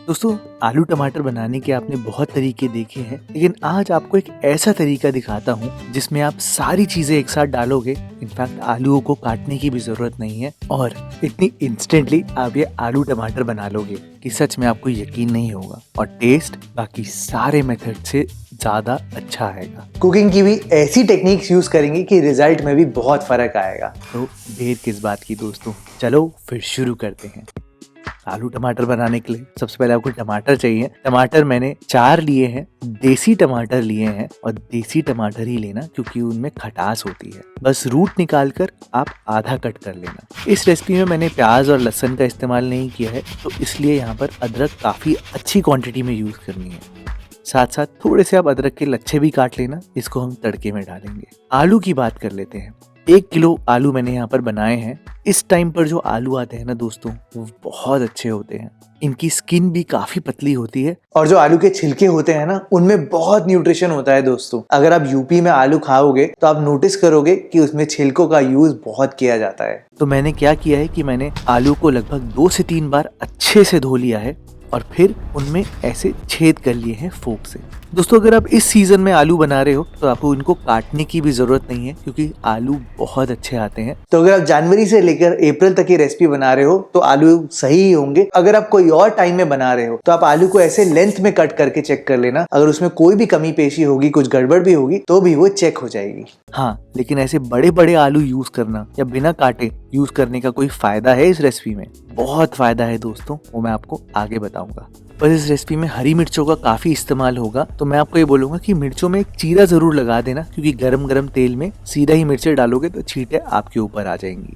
दोस्तों, आलू टमाटर बनाने के आपने बहुत तरीके देखे हैं, लेकिन आज आपको एक ऐसा तरीका दिखाता हूँ जिसमें आप सारी चीजें एक साथ डालोगे। इनफैक्ट आलूओं को काटने की भी जरूरत नहीं है और इतनी इंस्टेंटली आप ये आलू टमाटर बना लोगे कि सच में आपको यकीन नहीं होगा और टेस्ट बाकी सारे मेथड से ज्यादा अच्छा आएगा। कुकिंग की भी ऐसी टेक्निक्स यूज करेंगे कि रिजल्ट में भी बहुत फर्क आएगा। तो देर किस बात की दोस्तों, चलो फिर शुरू करते हैं। आलू टमाटर बनाने के लिए सबसे पहले आपको टमाटर चाहिए। टमाटर मैंने 4 लिए हैं, देसी टमाटर लिए हैं और देसी टमाटर ही लेना क्योंकि उनमें खटास होती है। बस रूट निकाल कर आप आधा कट कर लेना। इस रेसिपी में मैंने प्याज और लहसुन का इस्तेमाल नहीं किया है, तो इसलिए यहाँ पर अदरक काफी अच्छी क्वांटिटी में यूज करनी है। साथ साथ थोड़े से आप अदरक के लच्छे भी काट लेना, इसको हम तड़के में डालेंगे। आलू की बात कर लेते हैं। 1 किलो आलू मैंने यहाँ पर बनाए हैं। इस टाइम पर जो आलू आते हैं ना दोस्तों, वो बहुत अच्छे होते हैं। इनकी स्किन भी काफी पतली होती है और जो आलू के छिलके होते हैं ना, उनमें बहुत न्यूट्रिशन होता है दोस्तों। अगर आप यूपी में आलू खाओगे तो आप नोटिस करोगे कि उसमें छिलकों का यूज बहुत किया जाता है। तो मैंने क्या किया है कि मैंने आलू को लगभग 2 से 3 बार अच्छे से धो लिया है और फिर उनमें ऐसे छेद कर लिए हैं फोक से। दोस्तों, अगर आप इस सीजन में आलू बना रहे हो तो आपको इनको काटने की भी जरूरत नहीं है क्योंकि आलू बहुत अच्छे आते हैं। तो अगर आप जनवरी से लेकर अप्रैल तक की रेसिपी बना रहे हो तो आलू सही ही होंगे। अगर आप कोई और टाइम में बना रहे हो तो आप आलू को ऐसे लेंथ में कट करके चेक कर लेना। अगर उसमें कोई भी कमी पेशी होगी, कुछ गड़बड़ भी होगी, तो भी वो चेक हो जाएगी। हाँ, लेकिन ऐसे बड़े बड़े आलू यूज करना या बिना काटे यूज करने का कोई फायदा है इस रेसिपी में? बहुत फायदा है दोस्तों, वो मैं आपको आगे बताऊंगा। पर इस रेसिपी में हरी मिर्चों का काफी इस्तेमाल होगा, तो मैं आपको ये बोलूंगा कि मिर्चों में एक चीरा जरूर लगा देना क्योंकि गरम गरम तेल में सीधा ही मिर्चें डालोगे तो छींटे आपके ऊपर आ जाएंगी।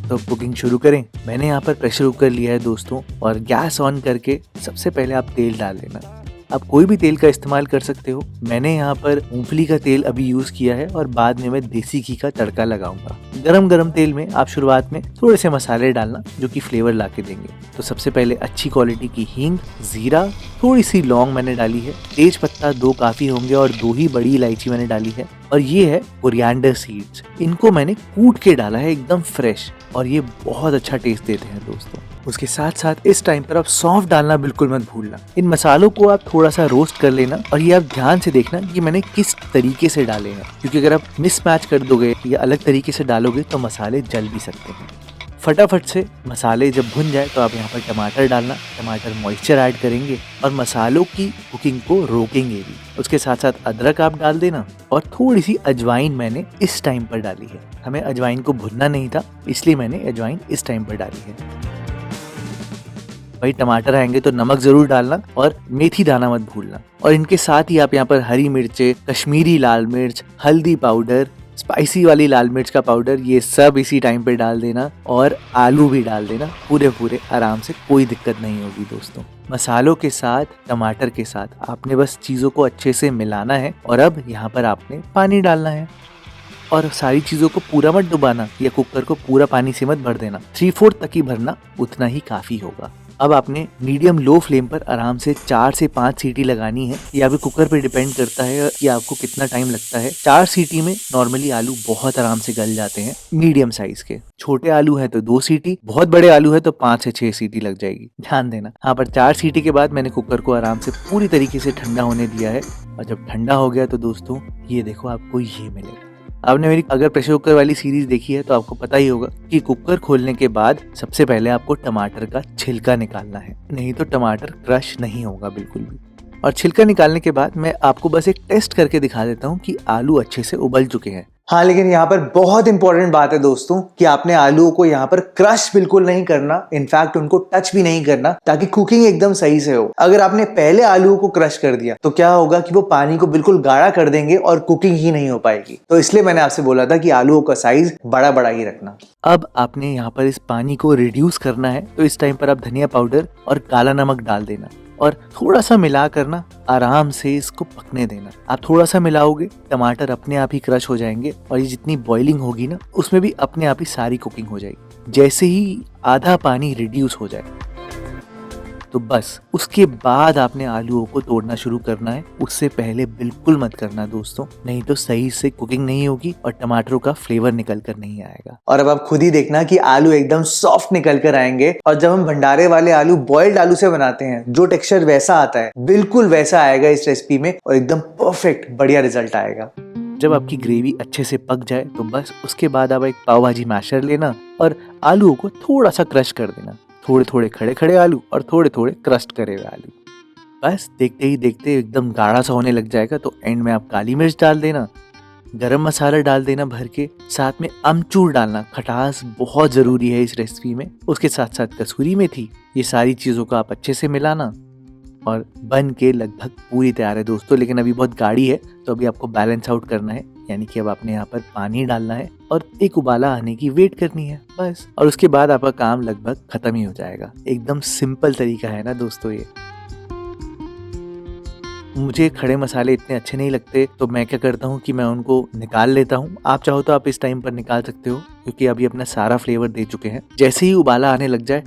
तो कुकिंग शुरू करें। मैंने यहाँ पर प्रेशर कुकर लिया है दोस्तों और गैस ऑन करके सबसे पहले आप तेल डाल लेना। आप कोई भी तेल का इस्तेमाल कर सकते हो। मैंने यहाँ पर मूंगफली का तेल अभी यूज किया है और बाद में मैं देसी घी का तड़का लगाऊंगा। गरम गरम तेल में आप शुरुआत में थोड़े से मसाले डालना जो कि फ्लेवर लाके देंगे। तो सबसे पहले अच्छी क्वालिटी की हींग, जीरा, थोड़ी सी लौंग मैंने डाली है, तेज पत्ता 2 काफी होंगे और 2 ही बड़ी इलायची मैंने डाली है और ये है कोरिएंडर सीड्स। इनको मैंने कूट के डाला है एकदम फ्रेश और ये बहुत अच्छा टेस्ट देते हैं दोस्तों। उसके साथ साथ इस टाइम पर आप सौंफ डालना बिल्कुल मत भूलना। इन मसालों को आप थोड़ा सा रोस्ट कर लेना और ये आप ध्यान से देखना कि मैंने किस तरीके से डाले हैं, क्योंकि अगर आप मिसमैच कर दोगे या अलग तरीके से डालोगे तो मसाले जल भी सकते हैं। फटाफट से मसाले जब भुन जाए तो आप यहाँ पर टमाटर डालना। टमाटर मॉइस्चर ऐड करेंगे और मसालों की कुकिंग को रोकेंगे भी। उसके साथ साथ अदरक आप डाल देना और थोड़ी सी अजवाइन मैंने इस टाइम पर डाली है। हमें अजवाइन को भुनना नहीं था, इसलिए मैंने अजवाइन इस टाइम पर डाली है। भाई, टमाटर आएंगे तो नमक जरूर डालना और मेथी दाना मत भूलना। और इनके साथ ही आप यहाँ पर हरी मिर्चे, कश्मीरी लाल मिर्च, हल्दी पाउडर, स्पाइसी वाली लाल मिर्च का पाउडर, ये सब इसी टाइम पे डाल देना और आलू भी डाल देना पूरे आराम से, कोई दिक्कत नहीं होगी दोस्तों। मसालों के साथ, टमाटर के साथ आपने बस चीज़ों को अच्छे से मिलाना है और अब यहाँ पर आपने पानी डालना है और सारी चीज़ों को पूरा मत डुबाना या कुकर को पूरा पानी से मत भर देना। 3/4 तक ही भरना, उतना ही काफ़ी होगा। अब आपने मीडियम लो फ्लेम पर आराम से 4 से 5 सीटी लगानी है। ये आपके कुकर पे डिपेंड करता है कि आपको कितना टाइम लगता है। 4 सीटी में नॉर्मली आलू बहुत आराम से गल जाते हैं। मीडियम साइज के छोटे आलू है तो 2 सीटी, बहुत बड़े आलू है तो 5 से 6 सीटी लग जाएगी, ध्यान देना। हाँ, पर 4 सीटी के बाद मैंने कुकर को आराम से पूरी तरीके से ठंडा होने दिया है और जब ठंडा हो गया तो दोस्तों ये देखो, आपको ये मिलेगा। आपने मेरी अगर प्रेशर कुकर वाली सीरीज देखी है तो आपको पता ही होगा कि कुकर खोलने के बाद सबसे पहले आपको टमाटर का छिलका निकालना है, नहीं तो टमाटर क्रश नहीं होगा बिल्कुल भी। और छिलका निकालने के बाद मैं आपको बस एक टेस्ट करके दिखा देता हूँ कि आलू अच्छे से उबल चुके हैं। हाँ, लेकिन यहाँ पर बहुत इंपॉर्टेंट बात है दोस्तों कि आपने आलूओं को यहाँ पर क्रश बिल्कुल नहीं करना, इनफैक्ट उनको टच भी नहीं करना, ताकि कुकिंग एकदम सही से हो। अगर आपने पहले आलूओं को क्रश कर दिया तो क्या होगा कि वो पानी को बिल्कुल गाढ़ा कर देंगे और कुकिंग ही नहीं हो पाएगी। तो इसलिए मैंने आपसे बोला था कि आलूओं का साइज बड़ा बड़ा ही रखना। अब आपने यहाँ पर इस पानी को रिड्यूस करना है, तो इस टाइम पर आप धनिया पाउडर और काला नमक डाल देना और थोड़ा सा मिला करना आराम से इसको पकने देना। आप थोड़ा सा मिलाओगे, टमाटर अपने आप ही क्रश हो जाएंगे और ये जितनी बॉइलिंग होगी ना, उसमें भी अपने आप ही सारी कुकिंग हो जाएगी। जैसे ही आधा पानी रिड्यूस हो जाए तो बस उसके बाद आपने आलूओं को तोड़ना शुरू करना है। उससे पहले बिल्कुल मत करना दोस्तों, नहीं तो सही से कुकिंग नहीं होगी और टमाटरों का फ्लेवर निकल कर नहीं आएगा। और अब आप खुद ही देखना कि आलू एकदम सॉफ्ट निकल कर आएंगे। और जब हम भंडारे वाले आलू बॉइल्ड आलू से बनाते हैं, जो टेक्सचर वैसा आता है बिल्कुल वैसा आएगा इस रेसिपी में और एकदम परफेक्ट बढ़िया रिजल्ट आएगा। जब आपकी ग्रेवी अच्छे से पक जाए तो बस उसके बाद आप एक पाव भाजी मैशर लेना और आलूओं को थोड़ा सा क्रश कर देना। थोड़े थोड़े खड़े खड़े आलू और थोड़े थोड़े क्रस्ट करे हुए आलू। बस देखते ही देखते एकदम गाढ़ा सा होने लग जाएगा तो एंड में आप काली मिर्च डाल देना, गरम मसाला डाल देना भर के, साथ में अमचूर डालना। खटास बहुत जरूरी है इस रेसिपी में। उसके साथ साथ कसूरी मेथी। ये सारी चीजों को आप अच्छे से मिलाना और बन के लगभग पूरी तैयार है दोस्तों। लेकिन अभी बहुत गाढ़ी है तो अभी आपको बैलेंस आउट करना है, यानी कि अब आपने यहाँ पर पानी डालना है और एक उबाला आने की वेट करनी है बस। और उसके बाद आपका काम लगभग खत्म ही हो जाएगा। एकदम सिंपल तरीका है ना दोस्तों ये। मुझे खड़े मसाले इतने अच्छे नहीं लगते तो मैं क्या करता हूँ कि मैं उनको निकाल लेता हूँ। आप चाहो तो आप इस टाइम पर निकाल सकते हो क्योंकि अभी अपना सारा फ्लेवर दे चुके हैं। जैसे ही उबाला आने लग जाए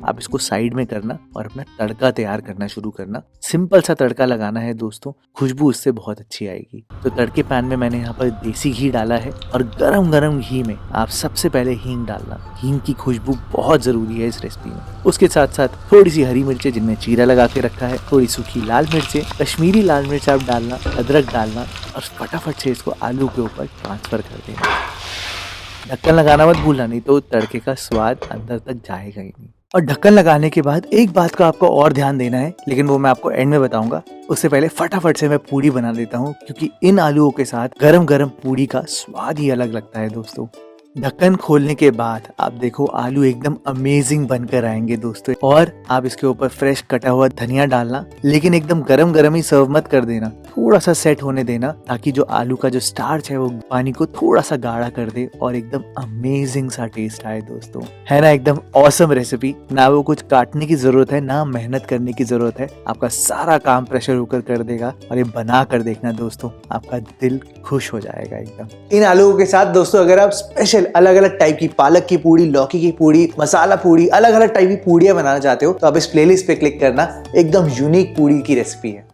आप इसको साइड में करना और अपना तड़का तैयार करना शुरू करना। सिंपल सा तड़का लगाना है दोस्तों, खुशबू इससे बहुत अच्छी आएगी। तो तड़के पैन में मैंने यहाँ पर देसी घी डाला है और गरम गरम घी में आप सबसे पहले हींग डालना। हींग की खुशबू बहुत जरूरी है इस रेसिपी में। उसके साथ साथ थोड़ी सी हरी मिर्चें जिनमें चीरा लगा के रखा है, थोड़ी सूखी लाल मिर्चें, कश्मीरी लाल मिर्च आप डालना, अदरक डालना और फटाफट से इसको आलू के ऊपर ट्रांसफर कर देना। ढक्कन लगाना मत भूलना, नहीं तो तड़के का स्वाद अंदर तक जाएगा ही नहीं। और ढक्कन लगाने के बाद एक बात का आपको और ध्यान देना है, लेकिन वो मैं आपको एंड में बताऊंगा। उससे पहले फटाफट से मैं पूड़ी बना देता हूँ क्योंकि इन आलूओं के साथ गरम गरम पूड़ी का स्वाद ही अलग लगता है दोस्तों। ढक्कन खोलने के बाद आप देखो आलू एकदम अमेजिंग बनकर आएंगे दोस्तों। और आप इसके ऊपर फ्रेश कटा हुआ धनिया डालना, लेकिन एकदम गरम गरम ही सर्व मत कर देना, थोड़ा सा सेट होने देना ताकि जो आलू का जो स्टार्च है वो पानी को थोड़ा सा गाढ़ा कर दे और एकदम अमेजिंग सा टेस्ट आए दोस्तों। है ना एकदम ऑसम रेसिपी। ना वो कुछ काटने की जरूरत है, ना मेहनत करने की जरूरत है। आपका सारा काम प्रेशर कुकर कर देगा और ये बना कर देखना दोस्तों, आपका दिल खुश हो जाएगा एकदम। इन आलूओं के साथ दोस्तों अगर आप स्पेशल अलग अलग टाइप की पालक की पूड़ी, लौकी की पूड़ी, मसाला पूड़ी, अलग अलग टाइप की पूड़ियां बनाना चाहते हो तो आप इस प्लेलिस्ट पे क्लिक करना। एकदम यूनिक पूड़ी की रेसिपी है।